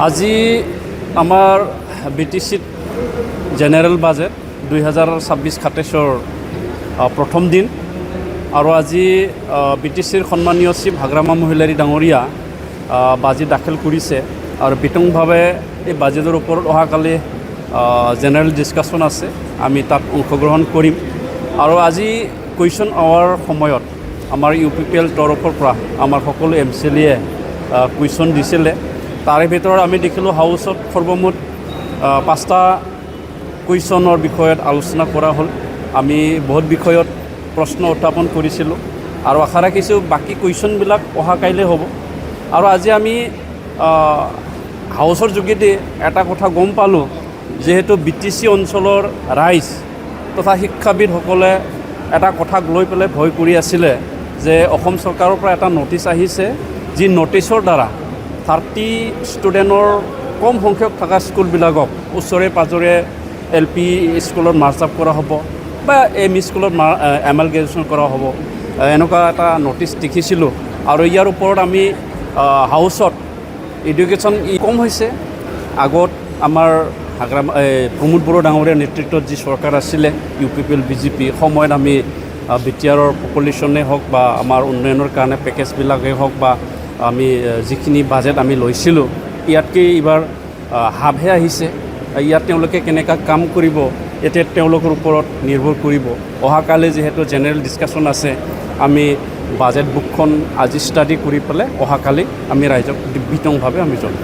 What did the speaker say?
আজি আমাৰ BTCত general budget 2026-27 প্ৰথম দিন আৰু আজি BTCৰ সন্মানীয় শ্ৰী ভাগ্ৰামা মহিলাৰী ডাঙৰীয়া বাজেট দাখিল কৰিছে আৰু বিতংভাৱে এই বাজেটৰ ওপৰত অহাকালি জেনেৰেল ডিছকাশ্যন আছে, আমি তাত অংশগ্ৰহণ কৰিম। আৰু আজি কুৱেশ্যন আৱাৰ সময়ত আমাৰ UPPL তৰফৰ পৰা আমাৰ সকলো MCLA কুৱেশ্যন দিছিলে। তাৰে ভিতৰত আমি দেখিলোঁ হাউচত সৰ্বমুঠ 5টা কুৱেশ্যনৰ বিষয়ত আলোচনা কৰা হ'ল। আমি বহুত বিষয়ত প্ৰশ্ন উত্থাপন কৰিছিলোঁ আৰু আশা ৰাখিছোঁ বাকী কুৱেশ্যনবিলাক অহা কাইলৈ হ'ব। আৰু আজি আমি হাউচৰ যোগেদি এটা কথা গম পালোঁ, যিহেতু BTC অঞ্চলৰ ৰাইজ তথা শিক্ষাবিদসকলে এটা কথাক লৈ পেলাই ভয় কৰি আছিলে যে অসম চৰকাৰৰ পৰা এটা নটিচ আহিছে, যি নটিচৰ দ্বাৰা 30 ষ্টুডেণ্টৰ কম সংখ্যক থকা স্কুলবিলাকক ওচৰে পাজৰে LP স্কুলত মাৰ্জ আপ কৰা হ'ব বা ME স্কুলত এমালগেশ্যন কৰা হ'ব, এনেকুৱা এটা নটিচ দেখিছিলোঁ। আৰু ইয়াৰ ওপৰত আমি হাউচত এডুকেশ্যন কম হৈছে। আগত আমাৰ প্ৰমোদ বড়ো ডাঙৰীয়াৰ নেতৃত্বত যি চৰকাৰ আছিলে UPPL BJP সময়ত আমি BTRৰ পপুলেশ্যনেই হওক বা আমাৰ উন্নয়নৰ কাৰণে পেকেজবিলাকেই হওক বা আমি যিখিনি বাজেট আমি লৈছিলোঁ, ইয়াতকৈ এইবাৰ হাফহে আহিছে। ইয়াত তেওঁলোকে কেনেকৈ কাম কৰিব এতিয়া তেওঁলোকৰ ওপৰত নিৰ্ভৰ কৰিব। অহাকালি যিহেতু জেনেৰেল ডিছকাশ্যন আছে, আমি বাজেট বুকখন আজি ষ্টাডি কৰি পেলাই অহাকালি আমি ৰাইজক বিতংভাৱে আমি জনাম।